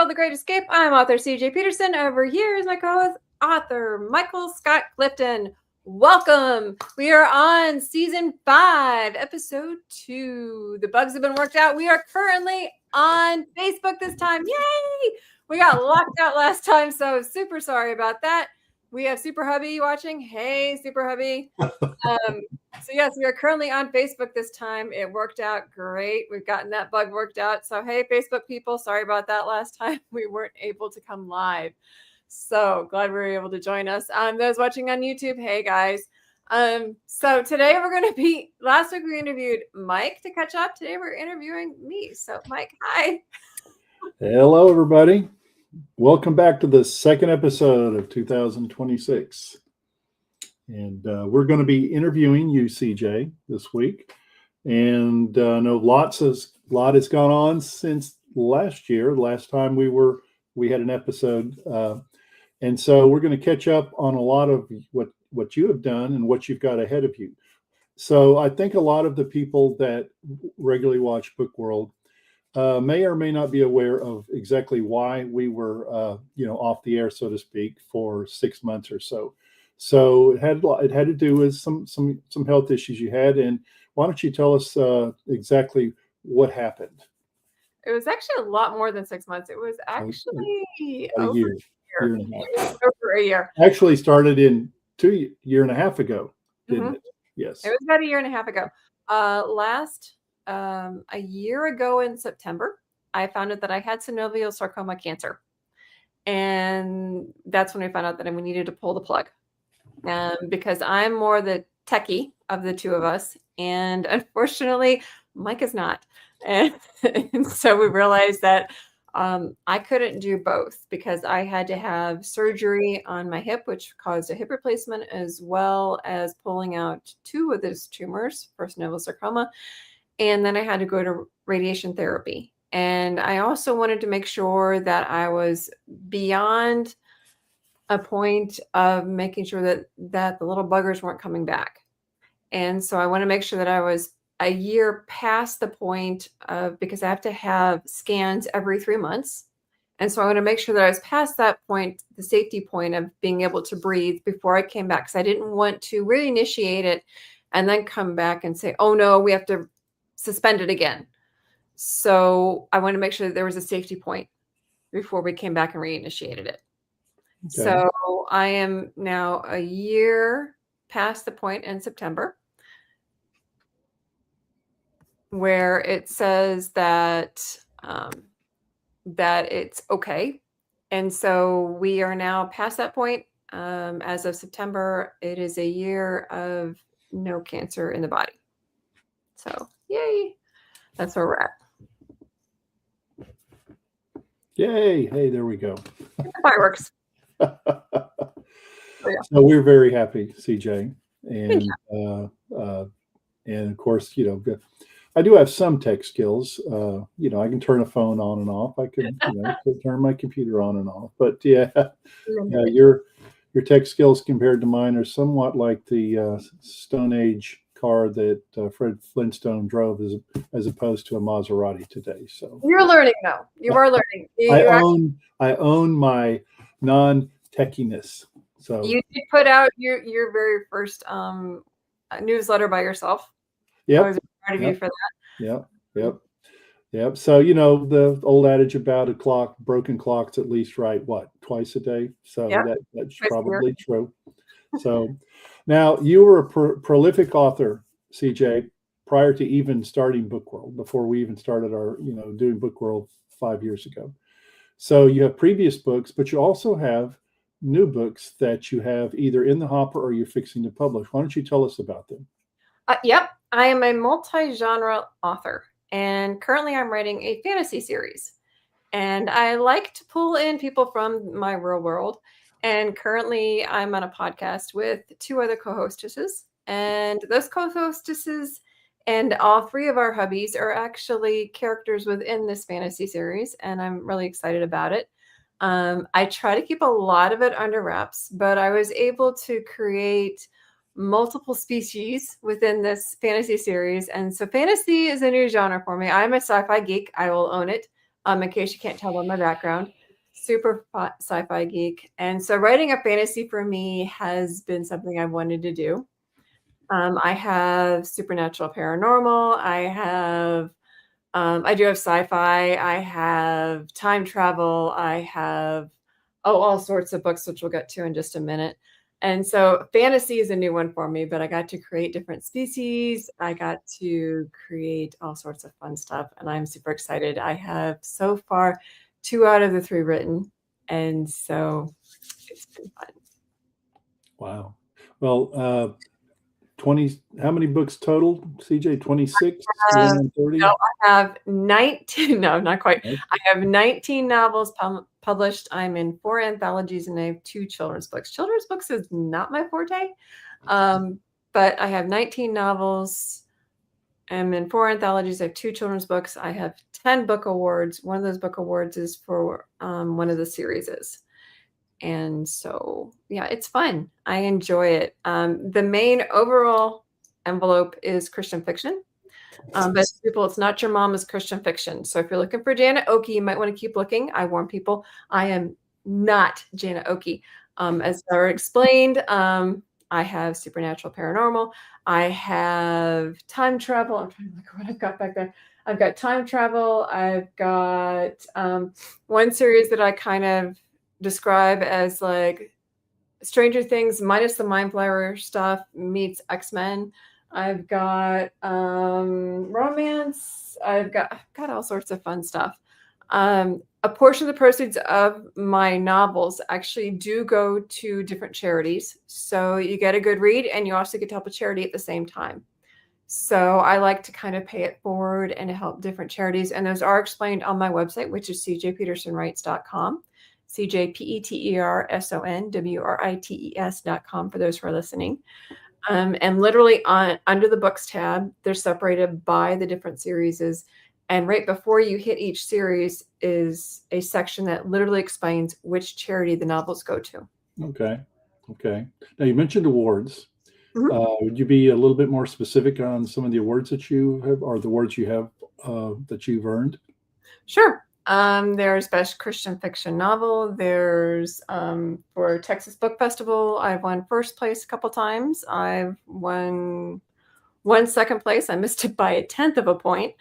World, The Great Escape. I'm author CJ Peterson. Over here is my co-host, author Michael Scott Clifton. Welcome. We are on season 5, episode 2. The bugs have been worked out. We are currently on Facebook this time. Yay! We got locked out last time, so super sorry about that. We have Super Hubby watching. Hey, Super Hubby. So yes, we are currently on Facebook this time. It worked out great. We've gotten that bug worked out. So hey, Facebook people, sorry about that last time. We weren't able to come live. So glad we were able to join us. Those watching on YouTube, hey guys. So today we're going to be, last week we interviewed Mike to catch up. Today we're interviewing me. So Mike, hi. Hello, everybody. Welcome back to the second episode of 2026. And we're going to be interviewing you, CJ, this week. And I know a lot has gone on since last year. Last time we had an episode. And so we're going to catch up on a lot of what you have done and what you've got ahead of you. So I think a lot of the people that regularly watch Book World may or may not be aware of exactly why we were, off the air, so to speak, for 6 months or so. So it had to do with some health issues you had. And why don't you tell us exactly what happened? It was actually a lot more than 6 months. It was actually a year and a half. Over a year. Actually started in a year and a half ago, didn't it? Yes. It was about a year and a half ago. A year ago in September, I found out that I had synovial sarcoma cancer. And that's when we found out that we needed to pull the plug. Because I'm more the techie of the two of us. And unfortunately, Mike is not. And so we realized that I couldn't do both because I had to have surgery on my hip, which caused a hip replacement, as well as pulling out 2 of those tumors for synovial sarcoma. And then I had to go to radiation therapy. And I also wanted to make sure that I was beyond a point of making sure that the little buggers weren't coming back. And so I want to make sure that I was a year past the point of, because I have to have scans every 3 months. And so I want to make sure that I was past that point, the safety point of being able to breathe before I came back. Because I didn't want to reinitiate it and then come back and say, oh no, we have to suspend it again. So I want to make sure that there was a safety point before we came back and reinitiated it. Okay. So I am now a year past the point in September where it says that it's okay. And so we are now past that point. As of September, it is a year of no cancer in the body. So yay, that's where we're at. Yay, hey, there we go. Fireworks. So we're very happy, CJ. And of course, I do have some tech skills. I can turn a phone on and off. I can, turn my computer on and off. But yeah, your tech skills compared to mine are somewhat like the Stone Age car that Fred Flintstone drove as opposed to a Maserati today. So you're learning though. You are learning. I own my non-techiness. So you did put out your very first newsletter by yourself. Yeah. I was proud of you for that. Yep. So the old adage about a broken clock's at least right twice a day. So that's probably true. So now you were a prolific author, CJ, prior to even starting Book World, before we even started our doing Book World 5 years ago. So you have previous books, but you also have new books that you have either in the hopper or you're fixing to publish. Why don't you tell us about them? Yep. I am a multi-genre author, and currently I'm writing a fantasy series. And I like to pull in people from my real world. And currently I'm on a podcast with 2 other co-hostesses. And those co-hostesses and all 3 of our hubbies are actually characters within this fantasy series. And I'm really excited about it. I try to keep a lot of it under wraps, but I was able to create multiple species within this fantasy series. And so fantasy is a new genre for me. I'm a sci-fi geek. I will own it. in case you can't tell by my background. Super sci-fi geek. And so writing a fantasy for me has been something I wanted to do. I have supernatural paranormal. I do have sci-fi. I have time travel. I have, all sorts of books, which we'll get to in just a minute. And so fantasy is a new one for me, but I got to create different species. I got to create all sorts of fun stuff, and I'm super excited. I have so far 2 out of the 3 written, and so it's been fun. Wow. Well, 20, how many books total, CJ? 26? Uh, 30? no, I have 19. No, not quite. Okay. I have 19 novels published. I'm in 4 anthologies, and I have 2 children's books. Children's books is not my forte, but I have 19 novels. I'm in 4 anthologies. I have 2 children's books. I have 10 book awards. One of those book awards is for one of the series. And so, yeah, it's fun. I enjoy it. The main overall envelope is Christian fiction. But people, it's not your mama's Christian fiction. So if you're looking for Janet Oki, you might want to keep looking. I warn people, I am not Janet Oki. As I explained, I have supernatural paranormal. I have time travel. I'm trying to look what I've got back there. I've got time travel. I've got one series that I kind of describe as like Stranger Things minus the Mind Flayer stuff meets X-Men. I've got romance. I've got all sorts of fun stuff. A portion of the proceeds of my novels actually do go to different charities. So you get a good read and you also get to help a charity at the same time. So I like to kind of pay it forward and help different charities. And those are explained on my website, which is cjpetersonwrites.com. CJPetersonwrites.com for those who are listening. And literally under the books tab, they're separated by the different series. And right before you hit each series is a section that literally explains which charity the novels go to. Okay. Now you mentioned awards. Mm-hmm. Would you be a little bit more specific on some of the awards that you have, or the awards you have that you've earned? Sure. There's Best Christian Fiction Novel. There's for Texas Book Festival, I've won first place a couple times. I've won second place. I missed it by a 1/10 of a point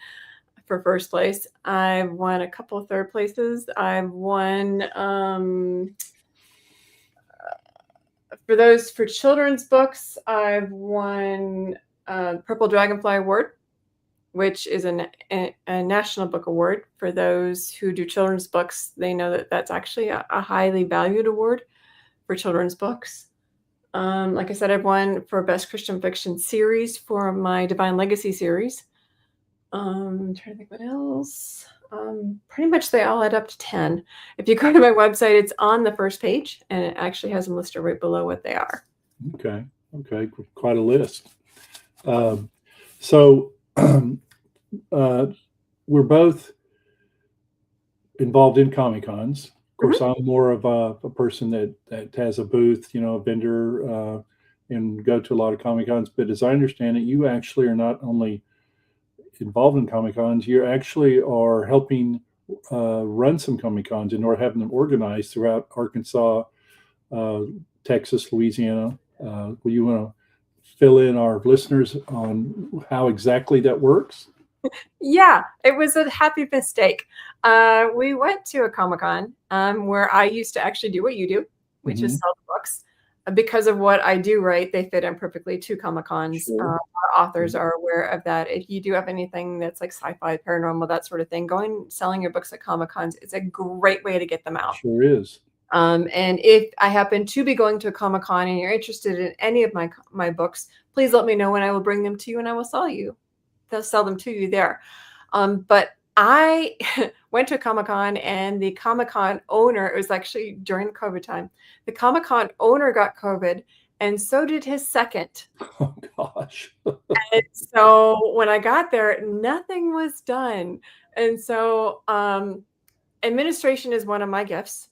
for first place. I've won a couple of third places. I've won for children's books, I've won Purple Dragonfly Award, which is a National Book Award. For those who do children's books, they know that that's actually a highly valued award for children's books. Like I said, I've won for Best Christian Fiction Series for my Divine Legacy series. I'm trying to think what else. Pretty much they all add up to 10. If you go to my website, it's on the first page, and it actually has them listed right below what they are. Okay, quite a list. So we're both involved in Comic-Cons. Of course, I'm more of a person that has a booth, a vendor, and go to a lot of Comic-Cons. But as I understand it, you actually are not only involved in Comic-Cons, you actually are helping run some Comic-Cons and or having them organized throughout Arkansas, Texas, Louisiana. Will you want to fill in our listeners on how exactly that works? Yeah, it was a happy mistake. We went to a Comic-Con where I used to actually do what you do, which is sell the books. Because of what I do, right, they fit in perfectly to Comic-Cons. Sure. Our authors are aware of that. If you do have anything that's like sci-fi, paranormal, that sort of thing, selling your books at Comic-Cons is a great way to get them out. Sure is. And if I happen to be going to a Comic-Con and you're interested in any of my books, please let me know and I will bring them to you and I will they'll sell them to you there. But I went to a Comic-Con and the Comic-Con owner, it was actually during the COVID time, the Comic-Con owner got COVID and so did his second. Oh, gosh. And so when I got there, nothing was done. And so administration is one of my gifts.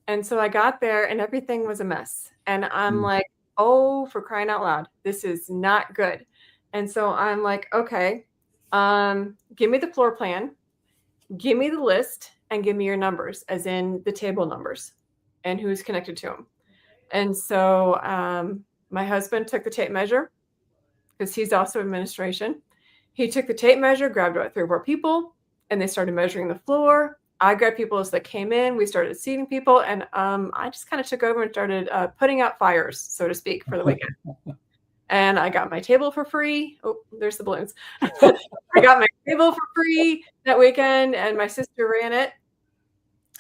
And so I got there and everything was a mess. And I'm like, oh, for crying out loud, this is not good. And so I'm like, okay, give me the floor plan. give me the list and give me your numbers, as in the table numbers and who's connected to them. And so my husband took the tape measure because he's also administration. He took the tape measure, grabbed about 3 or 4 people, and they started measuring the floor. I grabbed people as they came in. We started seating people, and I just kind of took over and started putting out fires, so to speak, for the weekend. And I got my table for free. Oh, there's the balloons. I got my table for free that weekend, and my sister ran it.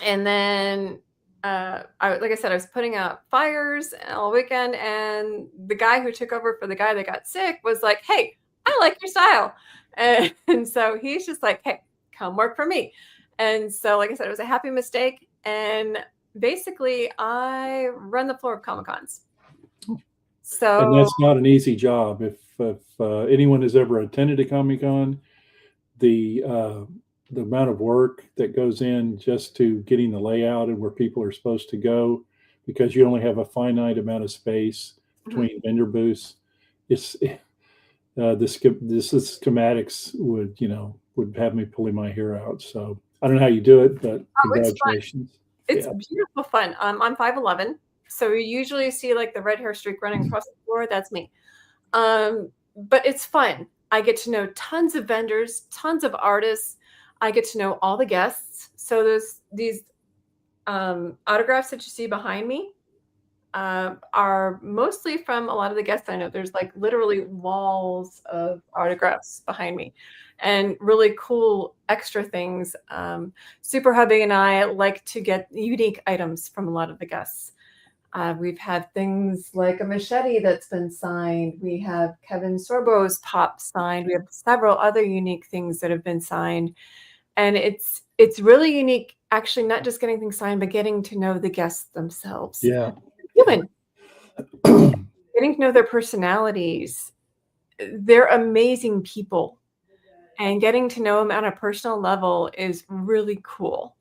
And then, like I said, I was putting out fires all weekend, and the guy who took over for the guy that got sick was like, "Hey, I like your style," and so he's just like, "Hey, come work for me." And so, like I said, it was a happy mistake, and basically, I run the floor of Comic Cons. So, and that's not an easy job. If anyone has ever attended a Comic Con, the amount of work that goes in just to getting the layout and where people are supposed to go, because you only have a finite amount of space between vendor booths. It's the schematics would have me pulling my hair out. So I don't know how you do it, but congratulations. It's beautiful fun. I'm 5'11", so you usually see like the red hair streak running across the floor. That's me. But it's fun. I get to know tons of vendors, tons of artists. I get to know all the guests. So there's these autographs that you see behind me are mostly from a lot of the guests I know. There's like literally walls of autographs behind me and really cool extra things. Super Hubby and I like to get unique items from a lot of the guests. We've had things like a machete that's been signed. We have Kevin Sorbo's pop signed. We have several other unique things that have been signed. And it's really unique, actually, not just getting things signed, but getting to know the guests themselves. Yeah. Human. Getting to know their personalities. They're amazing people. And getting to know them on a personal level is really cool.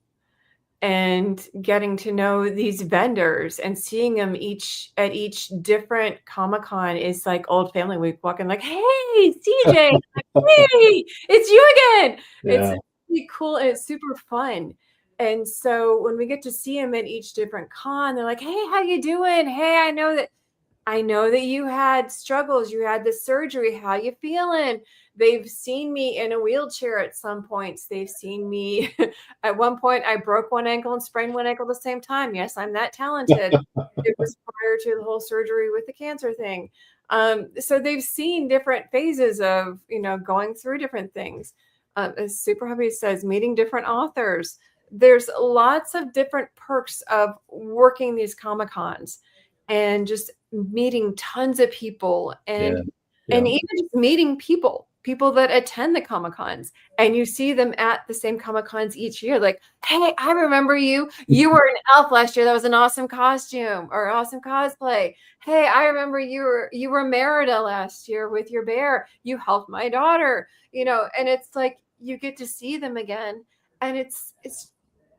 And getting to know these vendors and seeing them at each different Comic-Con is like old family week, walking like, "Hey, CJ," like, "Hey, it's you again." Yeah. It's really cool and it's super fun. And so when we get to see them at each different con, they're like, "Hey, how you doing? Hey, I know that you had struggles. You had the surgery. How you feeling?" They've seen me in a wheelchair at some points. They've seen me at one point. I broke one ankle and sprained one ankle at the same time. Yes, I'm that talented. It was prior to the whole surgery with the cancer thing. So they've seen different phases of, going through different things. As Super Hubby says, meeting different authors. There's lots of different perks of working these Comic-Cons and just meeting tons of people and even just meeting people that attend the Comic-Cons, and you see them at the same Comic-Cons each year. Like, "Hey, I remember you. You were an elf last year. That was an awesome costume or awesome cosplay. Hey, I remember you were Merida last year with your bear. You helped my daughter." And it's like you get to see them again, and it's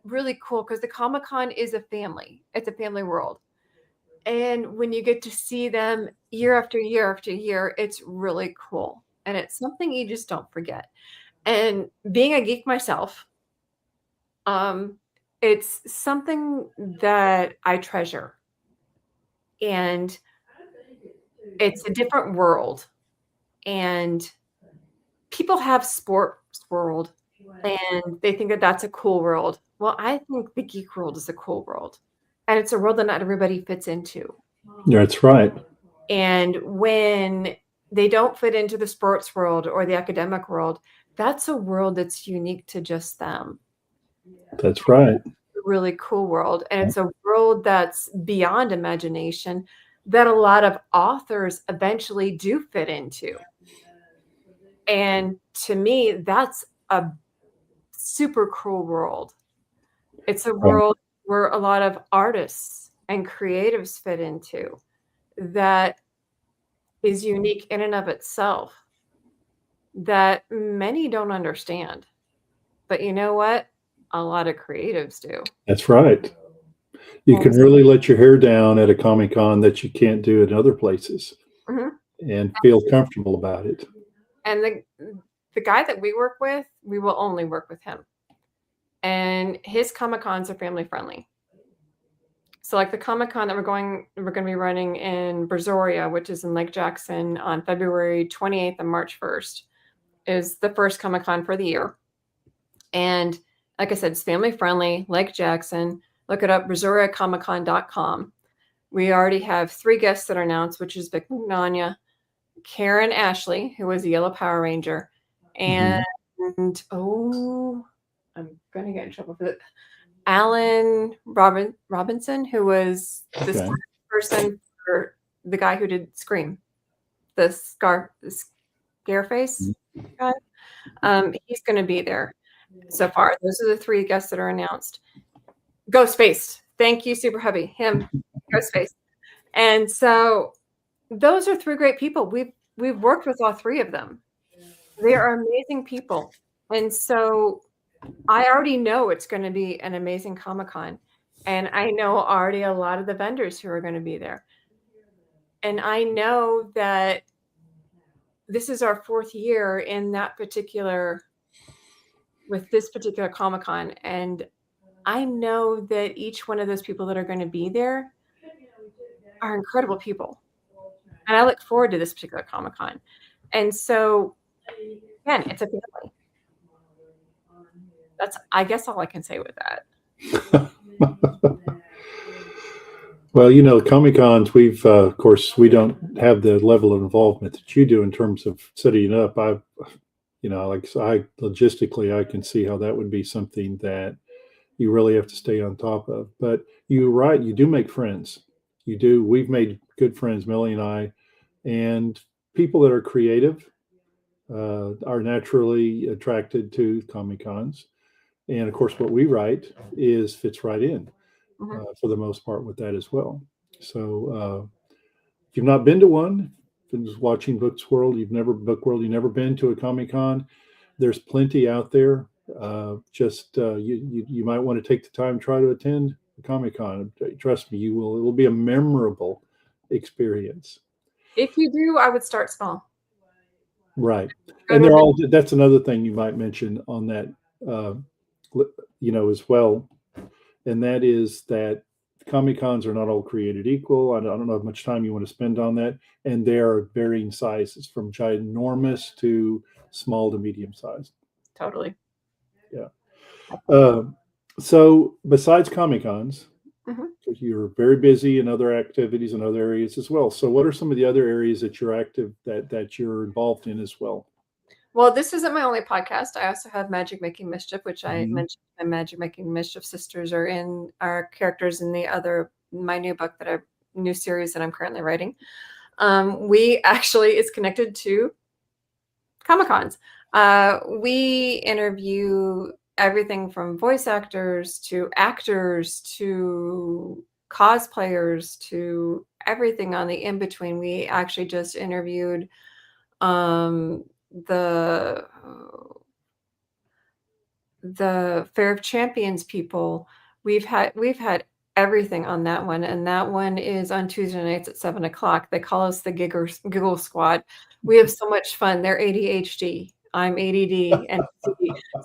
really cool because the Comic-Con is a family. It's a family world. And when you get to see them year after year after year, it's really cool. And it's something you just don't forget. And being a geek myself, it's something that I treasure. And it's a different world. And people have sports world and they think that that's a cool world. Well, I think the geek world is a cool world. And it's a world that not everybody fits into. That's right. And when they don't fit into the sports world or the academic world, that's a world that's unique to just them. That's right. It's a really cool world. And it's a world that's beyond imagination that a lot of authors eventually do fit into. And to me, that's a super cool world. It's a world where a lot of artists and creatives fit into that is unique in and of itself that many don't understand. But you know what? A lot of creatives do. That's right. You can really let your hair down at a Comic-Con that you can't do at other places and feel comfortable about it. And the guy that we work with, we will only work with him. and his Comic-Cons are family friendly. So like the Comic-Con that we're going to be running in Brazoria, which is in Lake Jackson on February 28th and March 1st, is the first Comic-Con for the year. And like I said, it's family friendly, Lake Jackson. Look it up, BrazoriaComicCon.com. We already have 3 guests that are announced, which is Vic Mignogna, Karen Ashley, who was the Yellow Power Ranger, and I'm going to get in trouble for it. Alan Robinson, who was the person for the guy who did Scream, the Scareface guy. He's going to be there. So far, those are the 3 guests that are announced. Ghostface, thank you, Super Hubby. Him, Ghostface, and so those are 3 great people. We've worked with all 3 of them. They are amazing people, and so I already know it's going to be an amazing Comic-Con, and I know already a lot of the vendors who are going to be there, and I know that this is our 4th year in that with this particular Comic-Con, and I know that each one of those people that are going to be there are incredible people, and I look forward to this particular Comic-Con. And so, again, it's a family. That's, I guess, all I can say with that. Well, Comic-Cons, we've, of course, we don't have the level of involvement that you do in terms of setting it up. Logistically, I can see how that would be something that you really have to stay on top of. But you're right, you do make friends. You do. We've made good friends, Melanie and I, and people that are creative are naturally attracted to Comic-Cons. And of course, what we write fits right in for the most part with that as well. So if you've not been to one, been just watching Book World, you've never been to a Comic-Con, there's plenty out there. You might want to take the time, try to attend a Comic-Con. Trust me, it will be a memorable experience. If you do, I would start small. Right. And that's another thing you might mention on that, as well. And that is that Comic-Cons are not all created equal. I don't know how much time you want to spend on that. And they are varying sizes from ginormous to small to medium sized. Totally. Yeah. So besides Comic-Cons, you're very busy in other activities in other areas as well. So what are some of the other areas that you're active, that you're involved in as well? Well, this isn't my only podcast. I also have Magic Making Mischief, which I mentioned. The Magic Making Mischief sisters are characters in my new series that I'm currently writing. It's connected to Comic-Cons. We interview everything from voice actors to actors to cosplayers to everything on the in-between. We actually just interviewed the Fair of Champions people. We've had everything on that one, and that one is on Tuesday nights at 7:00. They call us the Giggle Squad. We have so much fun. They're ADHD. I'm ADD, and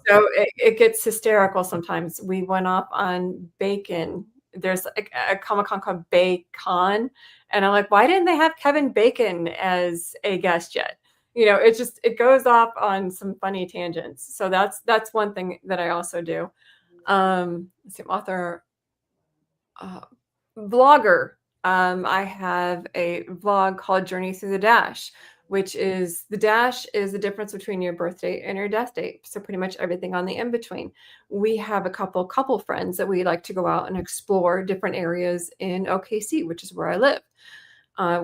so it gets hysterical sometimes. We went off on bacon. There's a Comic-Con called Bacon, and I'm like, why didn't they have Kevin Bacon as a guest yet? It goes off on some funny tangents. So that's one thing that I also do. Author, vlogger. I have a vlog called Journey Through the Dash, which is the difference between your birth date and your death date. So pretty much everything on the in-between. We have a couple friends that we like to go out and explore different areas in OKC, which is where I live.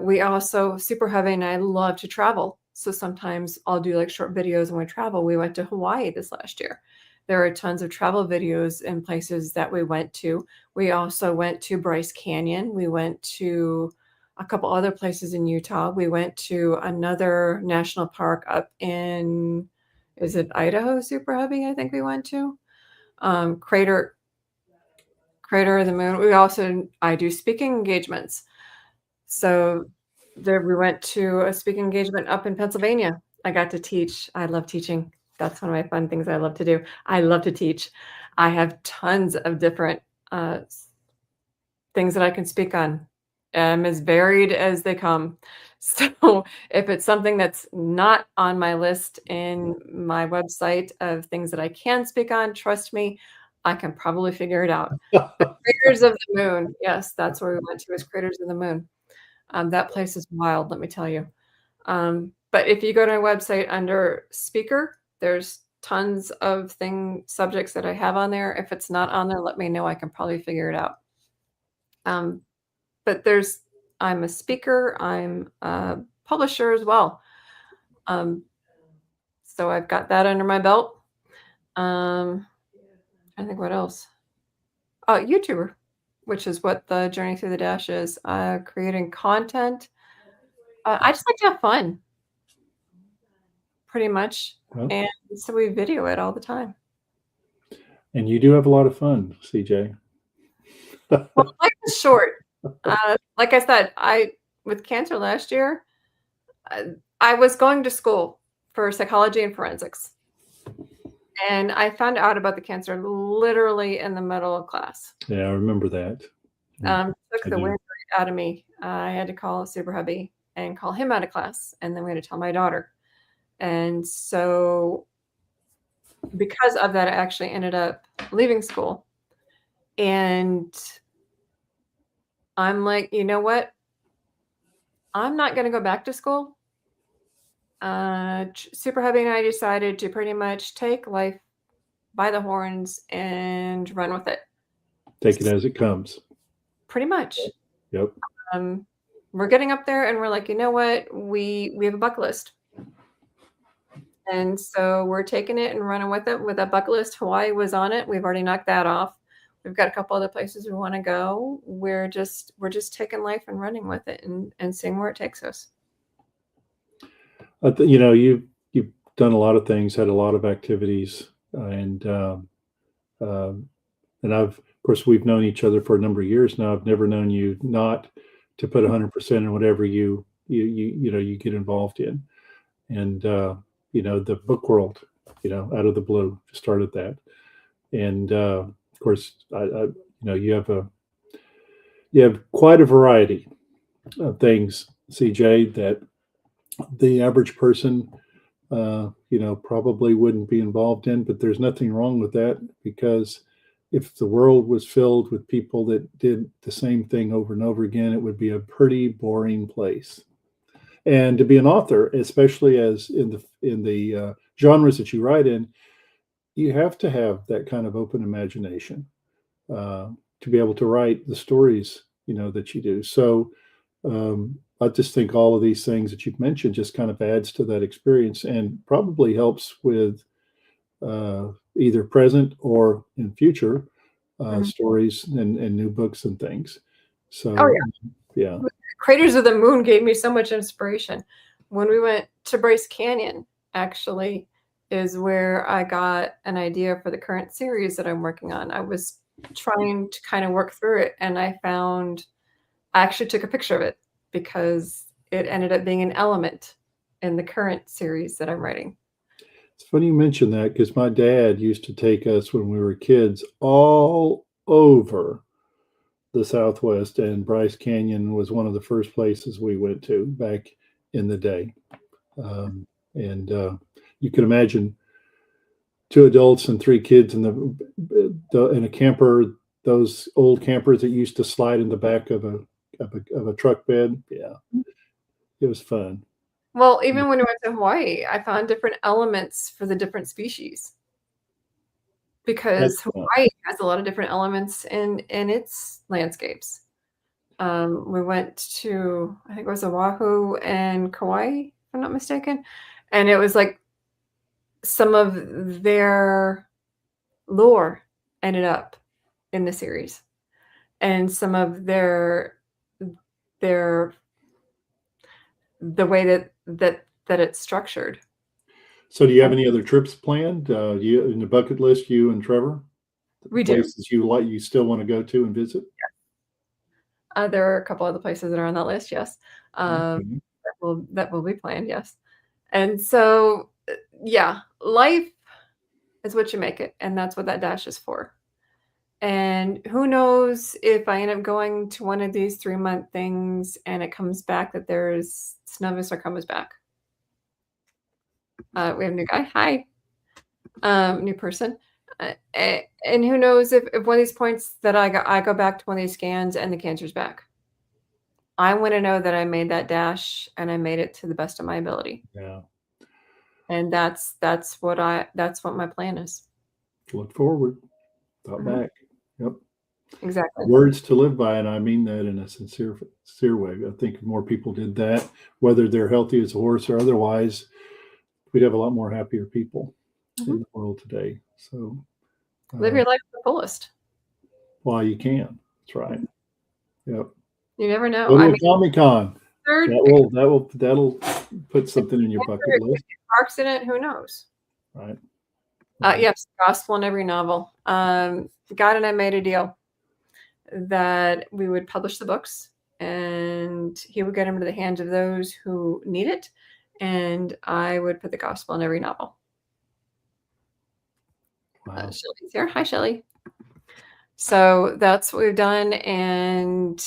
We also, Super Heavy and I love to travel. So sometimes I'll do like short videos when we travel. We went to Hawaii this last year. There are tons of travel videos and places that we went to. We also went to Bryce Canyon. We went to a couple other places in Utah. We went to another national park up in, is it Idaho, Super Heavy? I think we went to Crater of the Moon. I do speaking engagements. So we went to a speaking engagement up in Pennsylvania. I got to teach. I love teaching. That's one of my fun things I love to do. I love to teach. I have tons of different things that I can speak on. I'm as varied as they come. So if it's something that's not on my list in my website of things that I can speak on, trust me, I can probably figure it out. The Craters of the Moon. Yes, that's where we went to, is Craters of the Moon. That place is wild, let me tell you. But if you go to my website under speaker, there's tons of subjects that I have on there. If it's not on there, let me know. I can probably figure it out. But I'm a speaker, I'm a publisher as well. So I've got that under my belt. I think what else? Oh, YouTuber, which is what the Journey Through the Dash is. Creating content. I just like to have fun, pretty much. Well, And so we video it all the time. and you do have a lot of fun, CJ. Well, life is short. Like I said, with cancer last year, I was going to school for psychology and forensics. And I found out about the cancer literally in the middle of class. Yeah, I remember that. Took the wind right out of me. I had to call Super Hubby and call him out of class. And then we had to tell my daughter. And so because of that, I actually ended up leaving school. And I'm like, you know what? I'm not going to go back to school. Super Hubby and I decided to pretty much take life by the horns and run with it. Take it as it comes. Pretty much. Yep. We're getting up there and we're like, you know what? We have a bucket list. And so we're taking it and running with it with a bucket list. Hawaii was on it. We've already knocked that off. We've got a couple other places we want to go. We're just taking life and running with it and seeing where it takes us. You've done a lot of things, had a lot of activities, and of course, we've known each other for a number of years now. I've never known you not to put 100% in whatever you get involved in, and the book world, out of the blue, just started that, and of course, you have quite a variety of things, CJ, that the average person, probably wouldn't be involved in, but there's nothing wrong with that, because if the world was filled with people that did the same thing over and over again, it would be a pretty boring place. And to be an author, especially as in the genres that you write in, you have to have that kind of open imagination to be able to write the stories, that you do. So I just think all of these things that you've mentioned just kind of adds to that experience and probably helps with either present or in future stories and new books and things. So, oh, yeah. Craters of the Moon gave me so much inspiration. When we went to Bryce Canyon, actually, is where I got an idea for the current series that I'm working on. I was trying to kind of work through it, and I actually took a picture of it because it ended up being an element in the current series that I'm writing. It's funny you mention that, because my dad used to take us when we were kids all over the Southwest, and Bryce Canyon was one of the first places we went to back in the day. And you can imagine 2 adults and 3 kids in a camper, those old campers that used to slide in the back of a truck bed. Yeah, it was fun. Well, even when we went to Hawaii, I found different elements for the different species, because Hawaii has a lot of different elements in its landscapes. We went to, I think it was Oahu and Kauai, if I'm not mistaken, and it was like some of their lore ended up in the series, and some of the way that it's structured. So do you have any other trips planned? You in the bucket list, you and Trevor? We do. Places you still want to go to and visit? There are a couple other places that are on that list, yes. Okay. That will be planned, yes. And so, yeah, life is what you make it. And that's what that dash is for. And who knows if I end up going to one of these 3-month things and it comes back that there's synovial sarcomas back. We have a new guy. Hi. New person. And who knows if one of these points that I go back to one of these scans and the cancer's back. I want to know that I made that dash and I made it to the best of my ability. Yeah. And that's what my plan is. Look forward, thought back. Yep. Exactly. Words to live by, and I mean that in a sincere way. I think if more people did that, whether they're healthy as a horse or otherwise, we'd have a lot more happier people in the world today. So live your life to the fullest. While you can. That's right. Yep. You never know. Go to Comic-Con. That'll put something in your bucket list. Accident, who knows? Right. Yes, gospel in every novel. God and I made a deal that we would publish the books and he would get them into the hands of those who need it. And I would put the gospel in every novel. Wow. Shelly's here. Hi, Shelly. So that's what we've done. And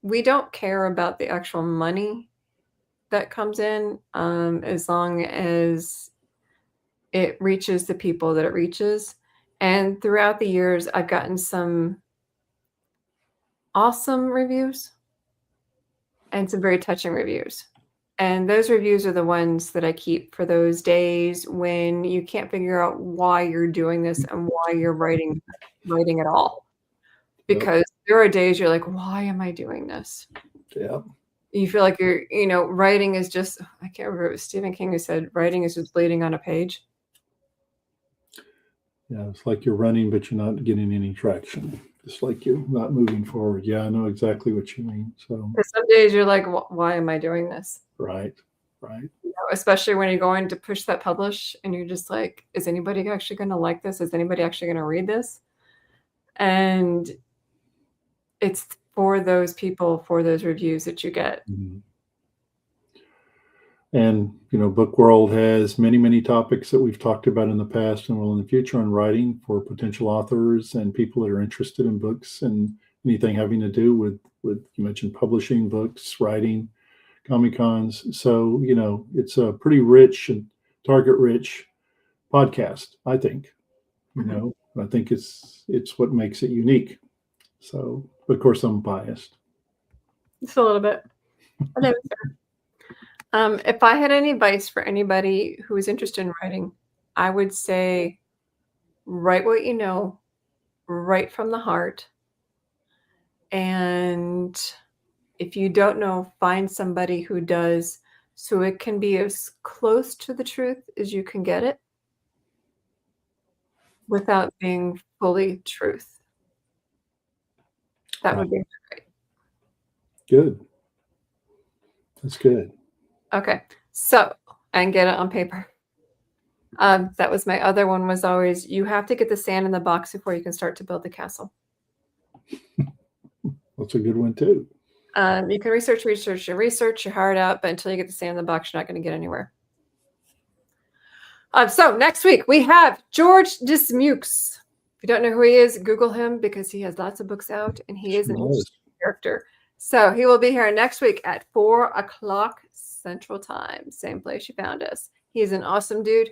we don't care about the actual money that comes in as long as it reaches the people that it reaches. And throughout the years, I've gotten some awesome reviews and some very touching reviews. And those reviews are the ones that I keep for those days when you can't figure out why you're doing this and why you're writing at all. Because there are days you're like, why am I doing this? Yeah. You feel like writing is just, I can't remember, it was Stephen King who said, writing is just bleeding on a page. Yeah, it's like you're running, but you're not getting any traction. It's like you're not moving forward. Yeah, I know exactly what you mean. So some days you're like, why am I doing this? Right. Especially when you're going to push that publish and you're just like, is anybody actually going to like this? Is anybody actually going to read this? And it's for those people, for those reviews that you get. Mm-hmm. And, Book World has many, many topics that we've talked about in the past and will in the future on writing for potential authors and people that are interested in books and anything having to do with you mentioned publishing books, writing, Comic-Cons. So, it's a pretty rich and target-rich podcast, I think. I think it's what makes it unique. So, of course, I'm biased. Just a little bit. If I had any advice for anybody who is interested in writing, I would say write what you know, write from the heart. And if you don't know, find somebody who does, so it can be as close to the truth as you can get it without being fully truth. That would be great. Good. That's good. Okay. So, and get it on paper. That was my other one, was always, you have to get the sand in the box before you can start to build the castle. That's a good one too. You can research your heart out, but until you get the sand in the box, you're not going to get anywhere. So next week we have George Dismukes. If you don't know who he is, Google him because he has lots of books out and he is an interesting character. So he will be here next week at 4:00 Central Time, same place you found us. He's an awesome dude.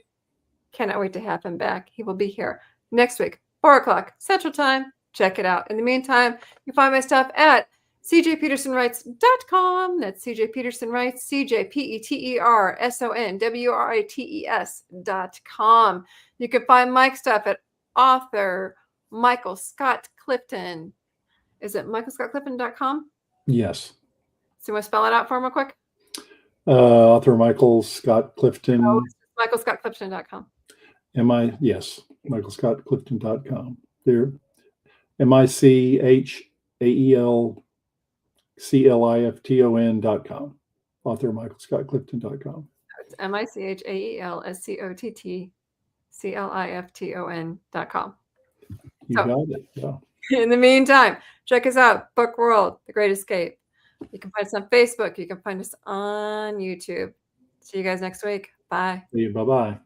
Cannot wait to have him back. He will be here next week, 4:00 Central Time. Check it out. In the meantime, you find my stuff at cjpetersonwrites.com. That's CJ Peterson Writes, CJPetersonwrites.com. You can find Mike's stuff at author Michael Scott Clifton. Is it michaelscottclifton.com? Yes. So you want to spell it out for him real quick? Author Michael Scott Clifton. Oh, michaelscottclifton.com. Yes, michaelscottclifton.com. There, MICHAELCLIFTON.com. Author michaelscottclifton.com. It's MICHAELSCOTTCLIFTON.com. You got it. Yeah. In the meantime, check us out. Book World, The Great Escape. You can find us on Facebook. You can find us on YouTube. See you guys next week. Bye. See you. Bye-bye.